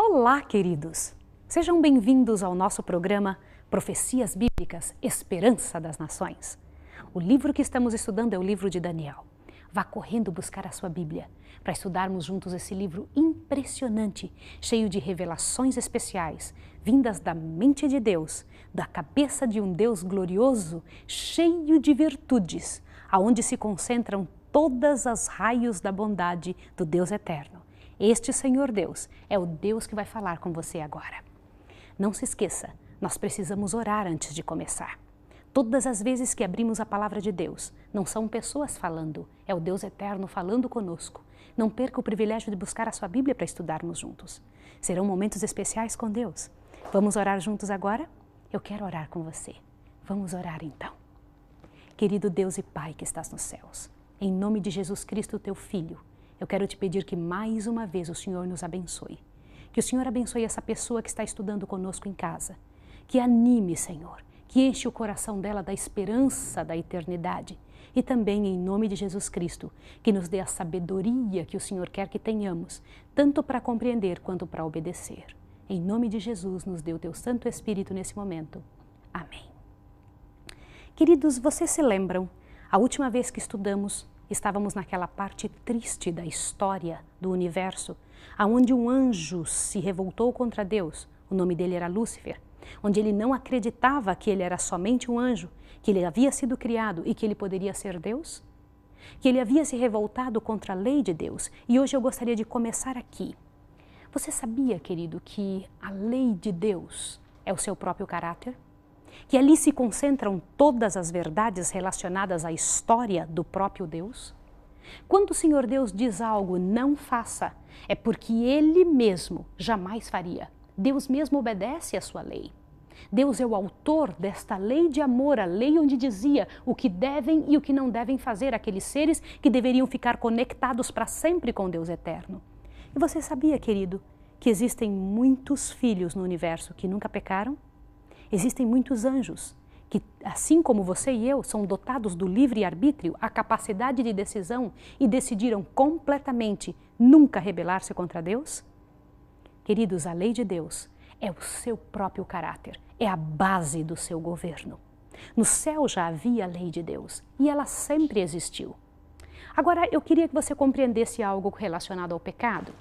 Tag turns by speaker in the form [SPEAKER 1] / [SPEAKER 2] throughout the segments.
[SPEAKER 1] Olá, queridos! Sejam bem-vindos ao nosso programa Profecias Bíblicas, Esperança das Nações. O livro que estamos estudando é o livro de Daniel. Vá correndo buscar a sua Bíblia para estudarmos juntos esse livro impressionante, cheio de revelações especiais, vindas da mente de Deus, da cabeça de um Deus glorioso, cheio de virtudes, aonde se concentram todas as raios da bondade do Deus eterno. Este Senhor Deus é o Deus que vai falar com você agora. Não se esqueça, nós precisamos orar antes de começar. Todas as vezes que abrimos a palavra de Deus, não são pessoas falando, é o Deus eterno falando conosco. Não perca o privilégio de buscar a sua Bíblia para estudarmos juntos. Serão momentos especiais com Deus. Vamos orar juntos agora? Eu quero orar com você. Vamos orar então. Querido Deus e Pai que estás nos céus, em nome de Jesus Cristo, teu Filho, eu quero te pedir que mais uma vez o Senhor nos abençoe. Que o Senhor abençoe essa pessoa que está estudando conosco em casa. Que anime, Senhor, que enche o coração dela da esperança da eternidade. E também, em nome de Jesus Cristo, que nos dê a sabedoria que o Senhor quer que tenhamos, tanto para compreender quanto para obedecer. Em nome de Jesus, nos dê o teu Santo Espírito nesse momento. Amém. Queridos, vocês se lembram, a última vez que estudamos, estávamos naquela parte triste da história do universo, onde um anjo se revoltou contra Deus, o nome dele era Lúcifer, onde ele não acreditava que ele era somente um anjo, que ele havia sido criado e que ele poderia ser Deus, que ele havia se revoltado contra a lei de Deus. E hoje eu gostaria de começar aqui. Você sabia, querido, que a lei de Deus é o seu próprio caráter? Que ali se concentram todas as verdades relacionadas à história do próprio Deus? Quando o Senhor Deus diz algo, não faça, é porque Ele mesmo jamais faria. Deus mesmo obedece à sua lei. Deus é o autor desta lei de amor, a lei onde dizia o que devem e o que não devem fazer aqueles seres que deveriam ficar conectados para sempre com Deus eterno. E você sabia, querido, que existem muitos filhos no universo que nunca pecaram? Existem muitos anjos que, assim como você e eu, são dotados do livre-arbítrio, a capacidade de decisão e decidiram completamente nunca rebelar-se contra Deus? Queridos, a lei de Deus é o seu próprio caráter, é a base do seu governo. No céu já havia a lei de Deus e ela sempre existiu. Agora, eu queria que você compreendesse algo relacionado ao pecado.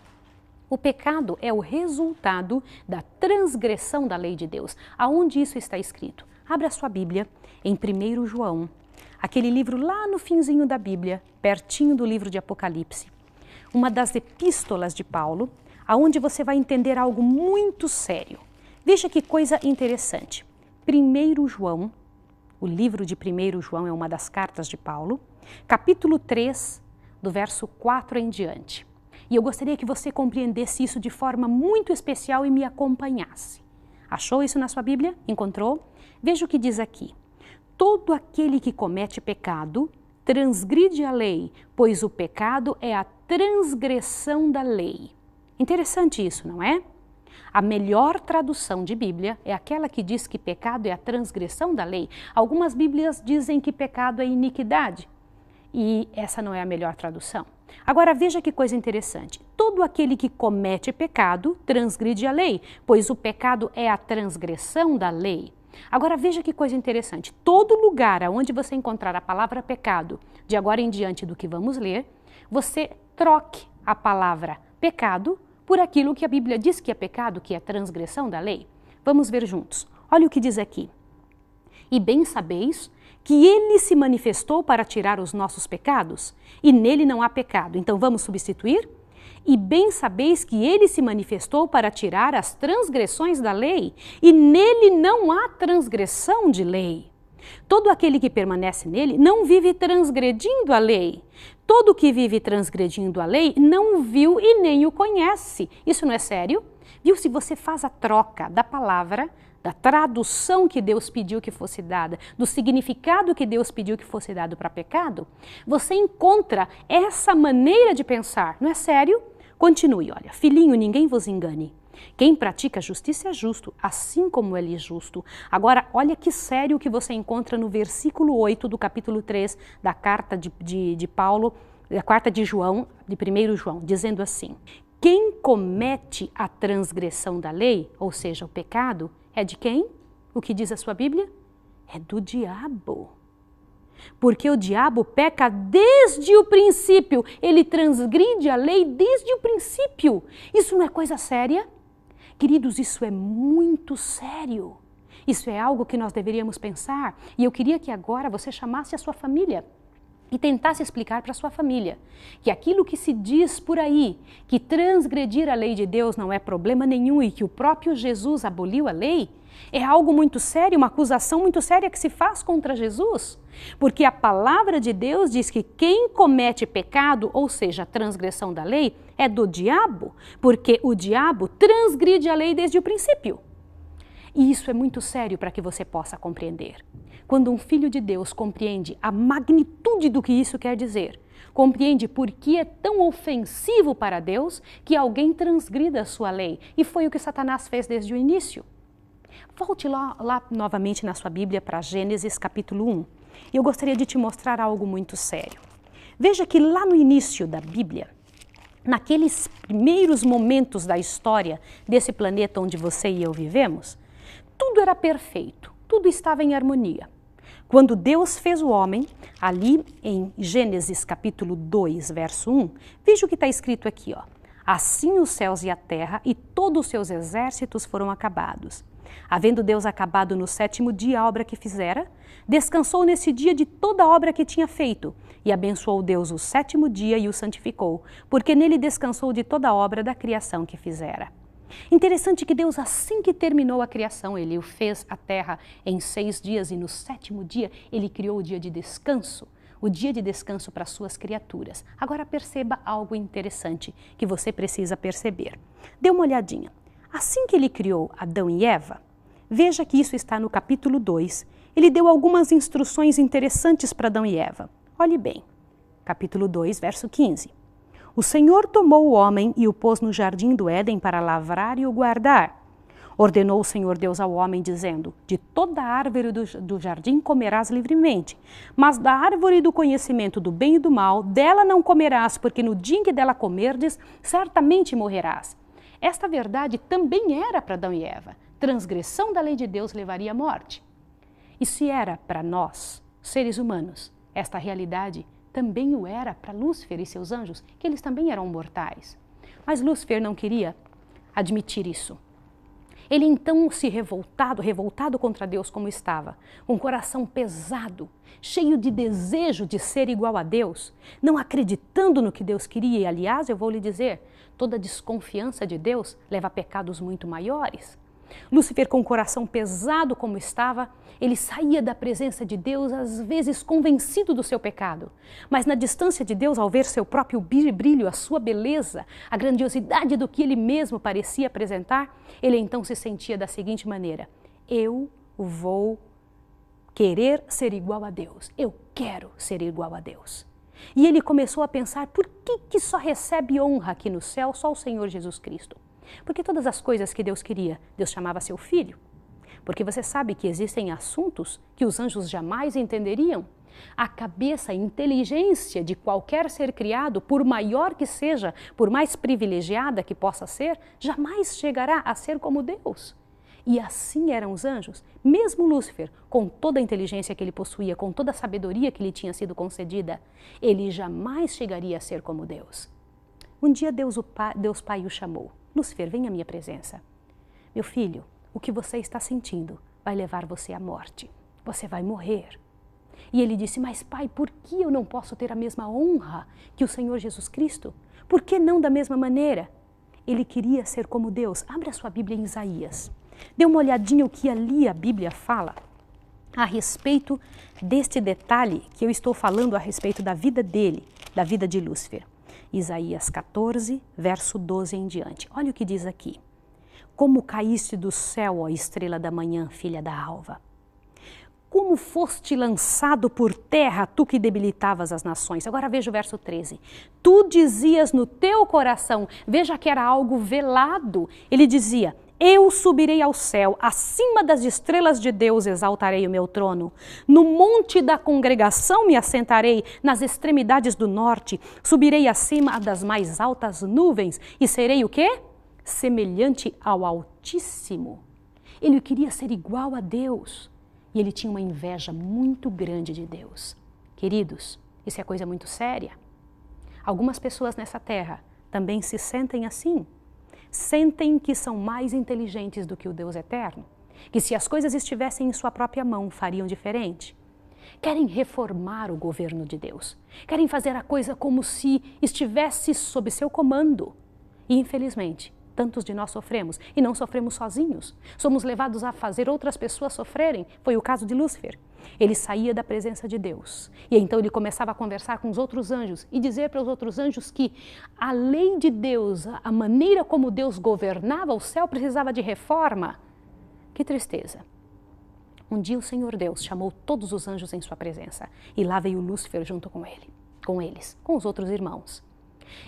[SPEAKER 1] O pecado é o resultado da transgressão da lei de Deus. Aonde isso está escrito? Abra a sua Bíblia em 1 João, aquele livro lá no finzinho da Bíblia, pertinho do livro de Apocalipse. Uma das epístolas de Paulo, aonde você vai entender algo muito sério. Veja que coisa interessante. 1 João, o livro de 1 João é uma das cartas de Paulo, capítulo 3, do verso 4 em diante. E eu gostaria que você compreendesse isso de forma muito especial e me acompanhasse. Achou isso na sua Bíblia? Encontrou? Veja o que diz aqui. Todo aquele que comete pecado transgride a lei, pois o pecado é a transgressão da lei. Interessante isso, não é? A melhor tradução de Bíblia é aquela que diz que pecado é a transgressão da lei. Algumas Bíblias dizem que pecado é iniquidade. E essa não é a melhor tradução. Agora veja que coisa interessante. Todo aquele que comete pecado transgride a lei, pois o pecado é a transgressão da lei. Agora veja que coisa interessante. Todo lugar onde você encontrar a palavra pecado, de agora em diante do que vamos ler, você troque a palavra pecado por aquilo que a Bíblia diz que é pecado, que é transgressão da lei. Vamos ver juntos. Olha o que diz aqui. E bem sabeis que Ele se manifestou para tirar os nossos pecados, e nele não há pecado. Então vamos substituir? E bem sabeis que Ele se manifestou para tirar as transgressões da lei, e nele não há transgressão de lei. Todo aquele que permanece nele não vive transgredindo a lei. Todo que vive transgredindo a lei não o viu e nem o conhece. Isso não é sério? Viu? Se você faz a troca da palavra, da tradução que Deus pediu que fosse dada, do significado que Deus pediu que fosse dado para pecado, você encontra essa maneira de pensar. Não é sério? Continue, olha. Filhinho, ninguém vos engane. Quem pratica justiça é justo, assim como ele é justo. Agora, olha que sério que você encontra no versículo 8 do capítulo 3 da carta de Paulo, da carta de João, de 1 João, dizendo assim: quem comete a transgressão da lei, ou seja, o pecado, é de quem? O que diz a sua Bíblia? É do diabo. Porque o diabo peca desde o princípio, ele transgride a lei desde o princípio. Isso não é coisa séria? Queridos, isso é muito sério. Isso é algo que nós deveríamos pensar. E eu queria que agora você chamasse a sua família e tentasse explicar para sua família que aquilo que se diz por aí, que transgredir a lei de Deus não é problema nenhum e que o próprio Jesus aboliu a lei, é algo muito sério, uma acusação muito séria que se faz contra Jesus. Porque a palavra de Deus diz que quem comete pecado, ou seja, a transgressão da lei, é do diabo, porque o diabo transgride a lei desde o princípio. E isso é muito sério para que você possa compreender. Quando um filho de Deus compreende a magnitude do que isso quer dizer, compreende por que é tão ofensivo para Deus que alguém transgrida a sua lei. E foi o que Satanás fez desde o início. Volte lá novamente na sua Bíblia para Gênesis capítulo 1. Eu gostaria de te mostrar algo muito sério. Veja que lá no início da Bíblia, naqueles primeiros momentos da história desse planeta onde você e eu vivemos, tudo era perfeito, tudo estava em harmonia. Quando Deus fez o homem, ali em Gênesis capítulo 2, verso 1, veja o que está escrito aqui, ó. Assim os céus e a terra e todos os seus exércitos foram acabados. Havendo Deus acabado no 7º dia a obra que fizera, descansou nesse dia de toda a obra que tinha feito, e abençoou Deus o 7º dia e o santificou, porque nele descansou de toda a obra da criação que fizera. Interessante que Deus, assim que terminou a criação, ele fez a terra em 6 dias e no 7º dia ele criou o dia de descanso para suas criaturas. Agora perceba algo interessante que você precisa perceber. Dê uma olhadinha. Assim que ele criou Adão e Eva, veja que isso está no capítulo 2. Ele deu algumas instruções interessantes para Adão e Eva. Olhe bem, capítulo 2, verso 15. O Senhor tomou o homem e o pôs no jardim do Éden para lavrar e o guardar. Ordenou o Senhor Deus ao homem, dizendo: de toda a árvore do jardim comerás livremente, mas da árvore do conhecimento do bem e do mal, dela não comerás, porque no dia em que dela comerdes, certamente morrerás. Esta verdade também era para Adão e Eva. Transgressão da lei de Deus levaria à morte. E se era para nós, seres humanos, esta realidade também o era para Lúcifer e seus anjos, que eles também eram mortais. Mas Lúcifer não queria admitir isso. Ele então revoltado contra Deus como estava, com um coração pesado, cheio de desejo de ser igual a Deus, não acreditando no que Deus queria. E, aliás, eu vou lhe dizer, toda desconfiança de Deus leva a pecados muito maiores. Lúcifer, com o coração pesado como estava, ele saía da presença de Deus, às vezes convencido do seu pecado. Mas na distância de Deus, ao ver seu próprio brilho, a sua beleza, a grandiosidade do que ele mesmo parecia apresentar, ele então se sentia da seguinte maneira: eu vou querer ser igual a Deus, eu quero ser igual a Deus. E ele começou a pensar, por que só recebe honra aqui no céu só o Senhor Jesus Cristo? Porque todas as coisas que Deus queria, Deus chamava seu filho. Porque você sabe que existem assuntos que os anjos jamais entenderiam. A cabeça, a inteligência de qualquer ser criado, por maior que seja, por mais privilegiada que possa ser, jamais chegará a ser como Deus. E assim eram os anjos. Mesmo Lúcifer, com toda a inteligência que ele possuía, com toda a sabedoria que lhe tinha sido concedida, ele jamais chegaria a ser como Deus. Um dia Deus Pai o chamou. Lúcifer, vem à minha presença. Meu filho, o que você está sentindo vai levar você à morte. Você vai morrer. E ele disse, mas pai, por que eu não posso ter a mesma honra que o Senhor Jesus Cristo? Por que não da mesma maneira? Ele queria ser como Deus. Abre a sua Bíblia em Isaías. Dê uma olhadinha o que ali a Bíblia fala a respeito deste detalhe que eu estou falando a respeito da vida dele, da vida de Lúcifer. Isaías 14, verso 12 em diante. Olha o que diz aqui. Como caíste do céu, ó estrela da manhã, filha da alva. Como foste lançado por terra, tu que debilitavas as nações. Agora veja o verso 13. Tu dizias no teu coração, veja que era algo velado. Ele dizia, Eu subirei ao céu, acima das estrelas de Deus exaltarei o meu trono. No monte da congregação me assentarei, nas extremidades do norte. Subirei acima das mais altas nuvens e serei o quê? Semelhante ao Altíssimo. Ele queria ser igual a Deus e ele tinha uma inveja muito grande de Deus. Queridos, isso é coisa muito séria. Algumas pessoas nessa terra também se sentem assim. Sentem que são mais inteligentes do que o Deus eterno, que se as coisas estivessem em sua própria mão, fariam diferente. Querem reformar o governo de Deus, querem fazer a coisa como se estivesse sob seu comando. E infelizmente, tantos de nós sofremos, e não sofremos sozinhos. Somos levados a fazer outras pessoas sofrerem. Foi o caso de Lúcifer. Ele saía da presença de Deus e então ele começava a conversar com os outros anjos e dizer para os outros anjos que a lei de Deus, a maneira como Deus governava o céu precisava de reforma. Que tristeza! Um dia o Senhor Deus chamou todos os anjos em sua presença e lá veio Lúcifer junto com eles, com os outros irmãos.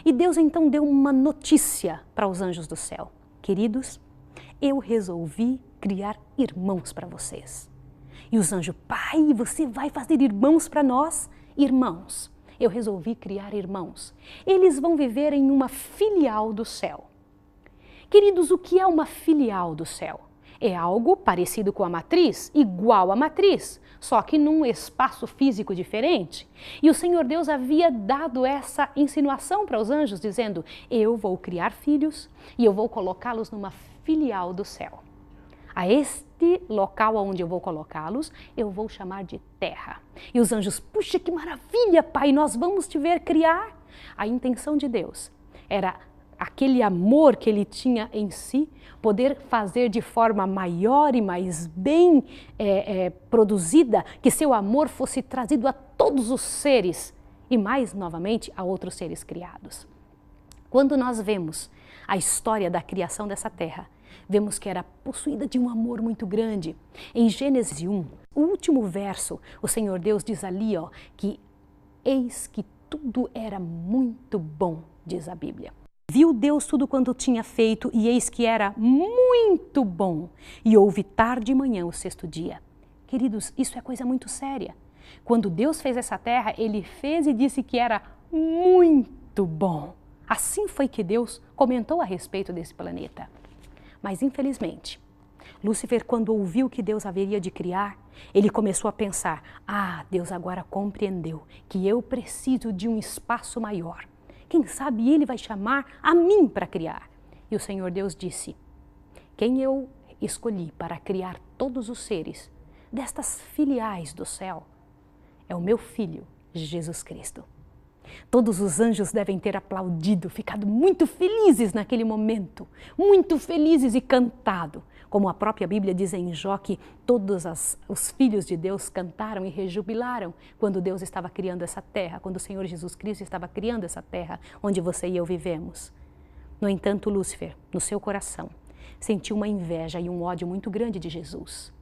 [SPEAKER 1] E Deus então deu uma notícia para os anjos do céu. Queridos, eu resolvi criar irmãos para vocês. E os anjos, pai, você vai fazer irmãos para nós? Irmãos, eu resolvi criar irmãos. Eles vão viver em uma filial do céu. Queridos, o que é uma filial do céu? É algo parecido com a matriz, igual à matriz, só que num espaço físico diferente. E o Senhor Deus havia dado essa insinuação para os anjos, dizendo, eu vou criar filhos e eu vou colocá-los numa filial do céu. A este local onde eu vou colocá-los, eu vou chamar de terra. E os anjos, puxa, que maravilha, pai, nós vamos te ver criar. A intenção de Deus era aquele amor que ele tinha em si, poder fazer de forma maior e mais bem produzida, que seu amor fosse trazido a todos os seres e mais novamente a outros seres criados. Quando nós vemos a história da criação dessa terra, vemos que era possuída de um amor muito grande. Em Gênesis 1, o último verso, o Senhor Deus diz ali, que eis que tudo era muito bom, diz a Bíblia. Viu Deus tudo quanto tinha feito e eis que era muito bom. E houve tarde e manhã o sexto dia. Queridos, isso é coisa muito séria. Quando Deus fez essa terra, Ele fez e disse que era muito bom. Assim foi que Deus comentou a respeito desse planeta. Mas infelizmente, Lúcifer, quando ouviu que Deus haveria de criar, ele começou a pensar, Deus agora compreendeu que eu preciso de um espaço maior. Quem sabe Ele vai chamar a mim para criar? E o Senhor Deus disse, quem eu escolhi para criar todos os seres destas filiais do céu é o meu Filho, Jesus Cristo. Todos os anjos devem ter aplaudido, ficado muito felizes naquele momento, muito felizes e cantado. Como a própria Bíblia diz em Jó que todos os filhos de Deus cantaram e rejubilaram quando Deus estava criando essa terra, quando o Senhor Jesus Cristo estava criando essa terra onde você e eu vivemos. No entanto, Lúcifer, no seu coração, sentiu uma inveja e um ódio muito grande de Jesus.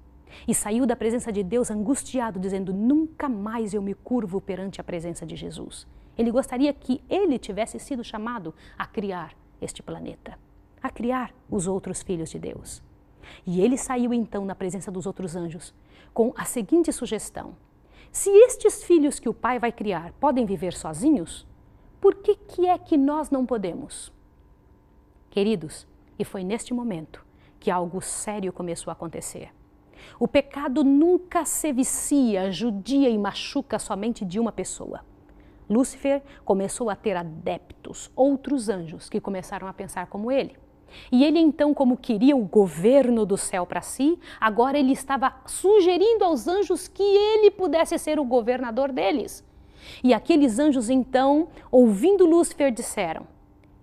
[SPEAKER 1] E saiu da presença de Deus angustiado, dizendo, nunca mais eu me curvo perante a presença de Jesus. Ele gostaria que ele tivesse sido chamado a criar este planeta, a criar os outros filhos de Deus. E ele saiu então na presença dos outros anjos com a seguinte sugestão: se estes filhos que o Pai vai criar podem viver sozinhos, por que é que nós não podemos? Queridos, e foi neste momento que algo sério começou a acontecer. O pecado nunca se vicia, judia e machuca somente de uma pessoa. Lúcifer começou a ter adeptos, outros anjos que começaram a pensar como ele. E ele então, como queria o governo do céu para si, agora ele estava sugerindo aos anjos que ele pudesse ser o governador deles. E aqueles anjos então, ouvindo Lúcifer, disseram,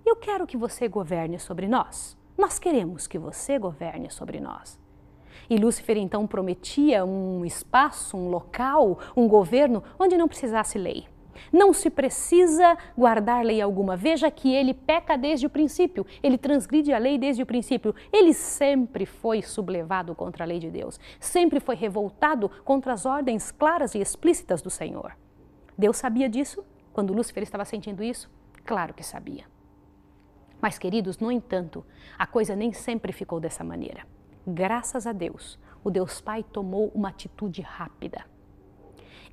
[SPEAKER 1] eu quero que você governe sobre nós. Nós queremos que você governe sobre nós. E Lúcifer então prometia um espaço, um local, um governo onde não precisasse lei. Não se precisa guardar lei alguma. Veja que ele peca desde o princípio, ele transgride a lei desde o princípio. Ele sempre foi sublevado contra a lei de Deus, sempre foi revoltado contra as ordens claras e explícitas do Senhor. Deus sabia disso? Quando Lúcifer estava sentindo isso? Claro que sabia. Mas, queridos, no entanto, a coisa nem sempre ficou dessa maneira. Graças a Deus, o Deus Pai tomou uma atitude rápida.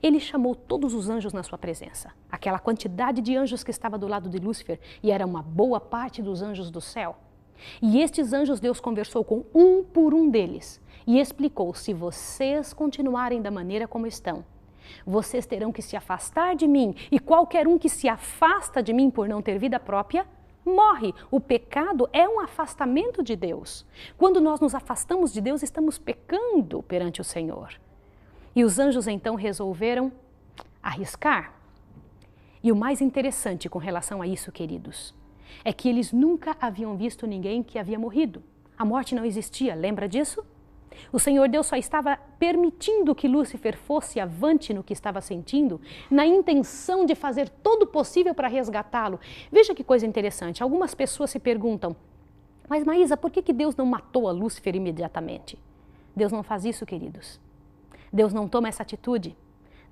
[SPEAKER 1] Ele chamou todos os anjos na sua presença, aquela quantidade de anjos que estava do lado de Lúcifer, e era uma boa parte dos anjos do céu. E estes anjos Deus conversou com um por um deles e explicou: se vocês continuarem da maneira como estão, vocês terão que se afastar de mim, e qualquer um que se afasta de mim por não ter vida própria, morre. O pecado é um afastamento de Deus. Quando nós nos afastamos de Deus, estamos pecando perante o Senhor. E os anjos então resolveram arriscar. E o mais interessante com relação a isso, queridos, é que eles nunca haviam visto ninguém que havia morrido. A morte não existia, lembra disso? O Senhor Deus só estava permitindo que Lúcifer fosse avante no que estava sentindo, na intenção de fazer todo o possível para resgatá-lo. Veja que coisa interessante, algumas pessoas se perguntam: mas Maísa, por que Deus não matou a Lúcifer imediatamente? Deus não faz isso, queridos. Deus não toma essa atitude.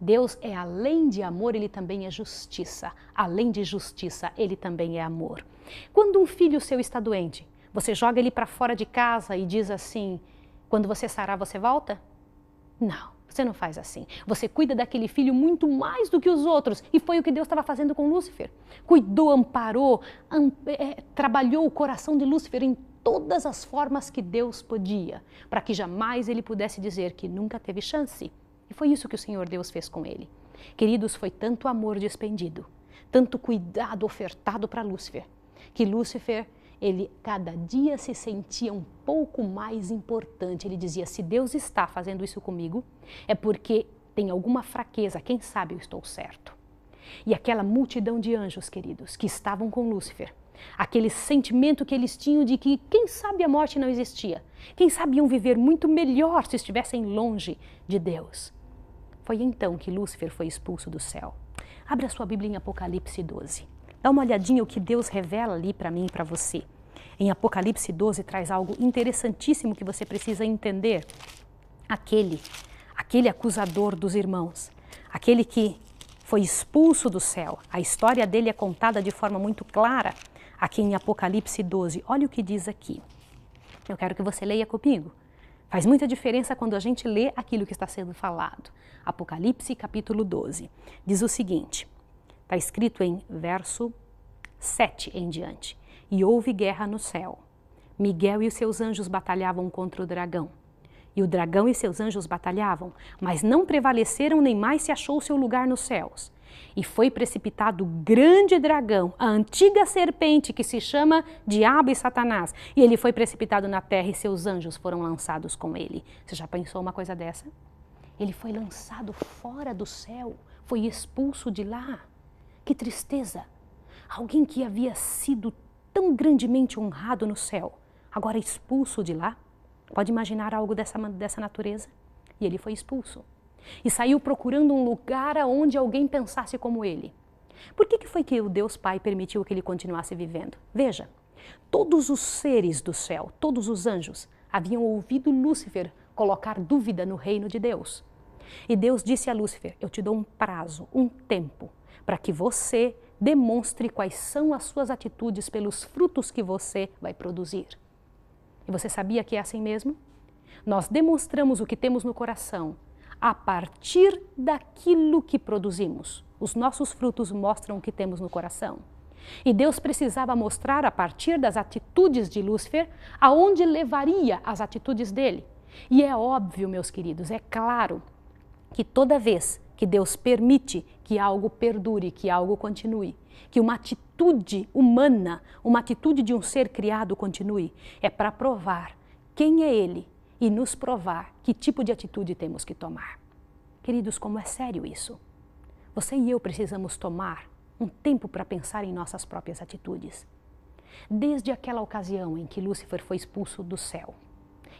[SPEAKER 1] Deus é além de amor, Ele também é justiça. Além de justiça, Ele também é amor. Quando um filho seu está doente, você joga ele para fora de casa e diz assim: quando você sarar, você volta? Não, você não faz assim. Você cuida daquele filho muito mais do que os outros. E foi o que Deus estava fazendo com Lúcifer. Cuidou, amparou, trabalhou o coração de Lúcifer em todas as formas que Deus podia, para que jamais ele pudesse dizer que nunca teve chance. E foi isso que o Senhor Deus fez com ele. Queridos, foi tanto amor despendido, tanto cuidado ofertado para Lúcifer, que Lúcifer, ele cada dia se sentia um pouco mais importante. Ele dizia: se Deus está fazendo isso comigo, é porque tem alguma fraqueza, quem sabe eu estou certo. E aquela multidão de anjos, queridos, que estavam com Lúcifer, aquele sentimento que eles tinham de que, quem sabe, a morte não existia, quem sabe iam viver muito melhor se estivessem longe de Deus. Foi então que Lúcifer foi expulso do céu. Abra sua Bíblia em Apocalipse 12. Dá uma olhadinha o que Deus revela ali para mim e para você. Em Apocalipse 12 traz algo interessantíssimo que você precisa entender. Aquele acusador dos irmãos, aquele que foi expulso do céu, a história dele é contada de forma muito clara aqui em Apocalipse 12. Olha o que diz aqui. Eu quero que você leia comigo. Faz muita diferença quando a gente lê aquilo que está sendo falado. Apocalipse capítulo 12 diz o seguinte, está escrito em verso 7 em diante. E houve guerra no céu. Miguel e os seus anjos batalhavam contra o dragão. E o dragão e seus anjos batalhavam, mas não prevaleceram, nem mais se achou seu lugar nos céus. E foi precipitado o grande dragão, a antiga serpente que se chama Diabo e Satanás. E ele foi precipitado na terra e seus anjos foram lançados com ele. Você já pensou uma coisa dessa? Ele foi lançado fora do céu, foi expulso de lá. Que tristeza! Alguém que havia sido tão grandemente honrado no céu, agora expulso de lá? Pode imaginar algo dessa natureza? E ele foi expulso. E saiu procurando um lugar onde alguém pensasse como ele. Por que foi que o Deus Pai permitiu que ele continuasse vivendo? Veja, todos os seres do céu, todos os anjos, haviam ouvido Lúcifer colocar dúvida no reino de Deus. E Deus disse a Lúcifer: eu te dou um prazo, um tempo, para que você demonstre quais são as suas atitudes pelos frutos que você vai produzir. E você sabia que é assim mesmo? Nós demonstramos o que temos no coração a partir daquilo que produzimos. Os nossos frutos mostram o que temos no coração. E Deus precisava mostrar a partir das atitudes de Lúcifer aonde levaria as atitudes dele. E é óbvio, meus queridos, é claro que toda vez que Deus permite que algo perdure, que algo continue, que uma atitude humana, uma atitude de um ser criado continue, é para provar quem é Ele e nos provar que tipo de atitude temos que tomar. Queridos, como é sério isso? Você e eu precisamos tomar um tempo para pensar em nossas próprias atitudes. Desde aquela ocasião em que Lúcifer foi expulso do céu,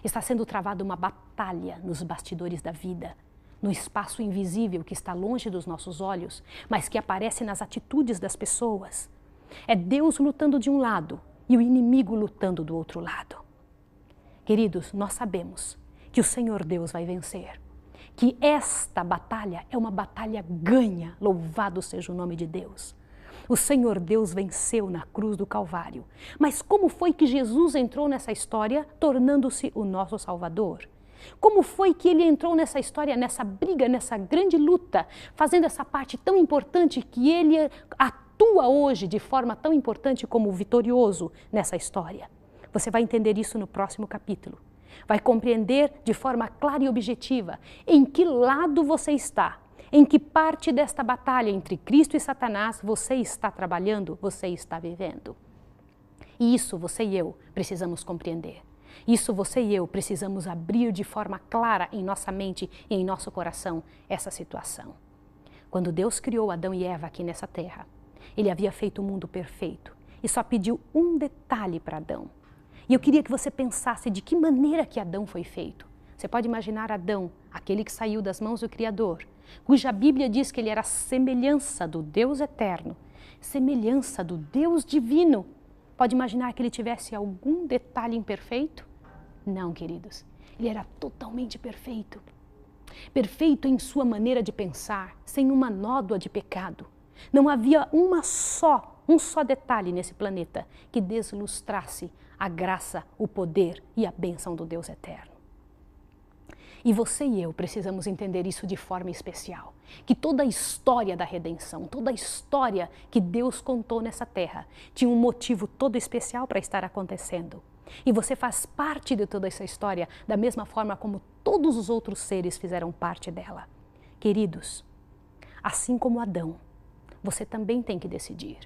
[SPEAKER 1] está sendo travada uma batalha nos bastidores da vida, no espaço invisível que está longe dos nossos olhos, mas que aparece nas atitudes das pessoas. É Deus lutando de um lado e o inimigo lutando do outro lado. Queridos, nós sabemos que o Senhor Deus vai vencer, que esta batalha é uma batalha ganha, louvado seja o nome de Deus. O Senhor Deus venceu na cruz do Calvário. Mas como foi que Jesus entrou nessa história, tornando-se o nosso Salvador? Como foi que ele entrou nessa história, nessa briga, nessa grande luta, fazendo essa parte tão importante que ele atua hoje de forma tão importante como vitorioso nessa história? Você vai entender isso no próximo capítulo. Vai compreender de forma clara e objetiva em que lado você está, em que parte desta batalha entre Cristo e Satanás você está trabalhando, você está vivendo. E isso você e eu precisamos compreender. Isso você e eu precisamos abrir de forma clara em nossa mente e em nosso coração essa situação. Quando Deus criou Adão e Eva aqui nessa terra, Ele havia feito o mundo perfeito e só pediu um detalhe para Adão. E eu queria que você pensasse de que maneira que Adão foi feito. Você pode imaginar Adão, aquele que saiu das mãos do Criador, cuja Bíblia diz que ele era semelhança do Deus eterno, semelhança do Deus divino. Pode imaginar que ele tivesse algum detalhe imperfeito? Não, queridos. Ele era totalmente perfeito. Perfeito em sua maneira de pensar, sem uma nódoa de pecado. Não havia um só detalhe nesse planeta que deslustrasse a graça, o poder e a bênção do Deus eterno. E você e eu precisamos entender isso de forma especial. Que toda a história da redenção, toda a história que Deus contou nessa terra, tinha um motivo todo especial para estar acontecendo. E você faz parte de toda essa história da mesma forma como todos os outros seres fizeram parte dela. Queridos, assim como Adão, você também tem que decidir.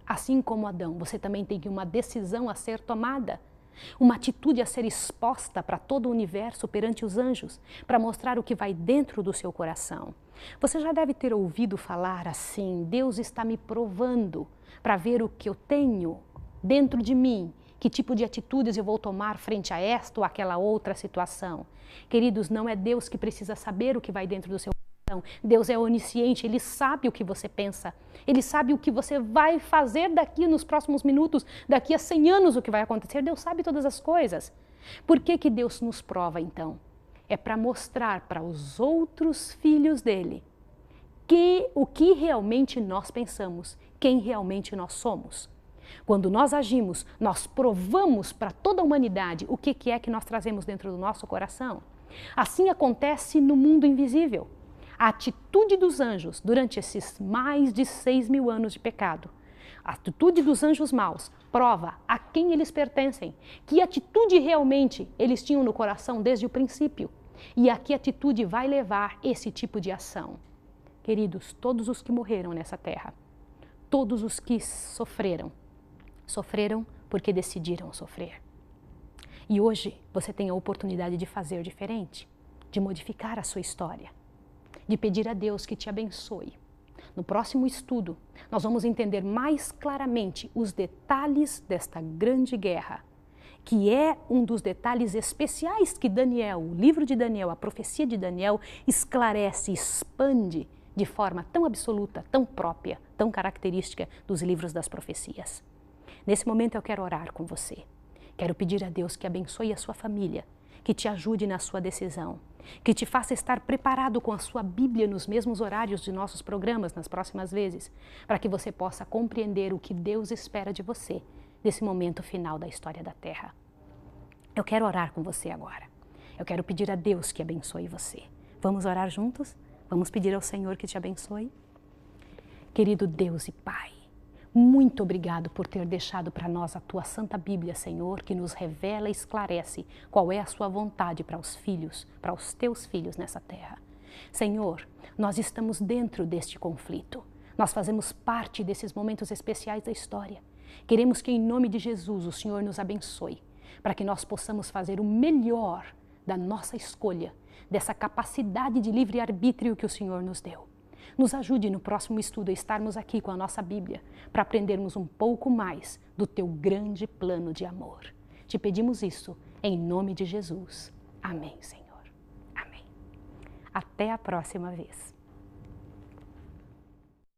[SPEAKER 1] Assim como Adão, você também tem uma decisão a ser tomada. Uma atitude a ser exposta para todo o universo perante os anjos, para mostrar o que vai dentro do seu coração. Você já deve ter ouvido falar assim: Deus está me provando para ver o que eu tenho dentro de mim, que tipo de atitudes eu vou tomar frente a esta ou aquela outra situação. Queridos, não é Deus que precisa saber o que vai dentro do seu coração. Deus é onisciente, Ele sabe o que você pensa. Ele sabe o que você vai fazer daqui nos próximos minutos, daqui a 100 anos o que vai acontecer. Deus sabe todas as coisas. Por que que Deus nos prova então? É para mostrar para os outros filhos dele o que realmente nós pensamos, quem realmente nós somos. Quando nós agimos, nós provamos para toda a humanidade o que é que nós trazemos dentro do nosso coração. Assim acontece no mundo invisível. A atitude dos anjos durante esses mais de 6.000 anos de pecado, a atitude dos anjos maus prova a quem eles pertencem, que atitude realmente eles tinham no coração desde o princípio e a que atitude vai levar esse tipo de ação. Queridos, todos os que morreram nessa terra, todos os que sofreram porque decidiram sofrer. E hoje você tem a oportunidade de fazer diferente, de modificar a sua história, de pedir a Deus que te abençoe. No próximo estudo, nós vamos entender mais claramente os detalhes desta grande guerra, que é um dos detalhes especiais que Daniel, o livro de Daniel, a profecia de Daniel, esclarece, expande de forma tão absoluta, tão própria, tão característica dos livros das profecias. Nesse momento eu quero orar com você. Quero pedir a Deus que abençoe a sua família, que te ajude na sua decisão, que te faça estar preparado com a sua Bíblia nos mesmos horários de nossos programas nas próximas vezes, para que você possa compreender o que Deus espera de você nesse momento final da história da Terra. Eu quero orar com você agora. Eu quero pedir a Deus que abençoe você. Vamos orar juntos? Vamos pedir ao Senhor que te abençoe? Querido Deus e Pai, muito obrigado por ter deixado para nós a Tua Santa Bíblia, Senhor, que nos revela e esclarece qual é a Sua vontade para os filhos, para os Teus filhos nessa terra. Senhor, nós estamos dentro deste conflito. Nós fazemos parte desses momentos especiais da história. Queremos que, em nome de Jesus, o Senhor nos abençoe, para que nós possamos fazer o melhor da nossa escolha, dessa capacidade de livre-arbítrio que o Senhor nos deu. Nos ajude no próximo estudo a estarmos aqui com a nossa Bíblia para aprendermos um pouco mais do Teu grande plano de amor. Te pedimos isso em nome de Jesus. Amém, Senhor. Amém. Até a próxima vez.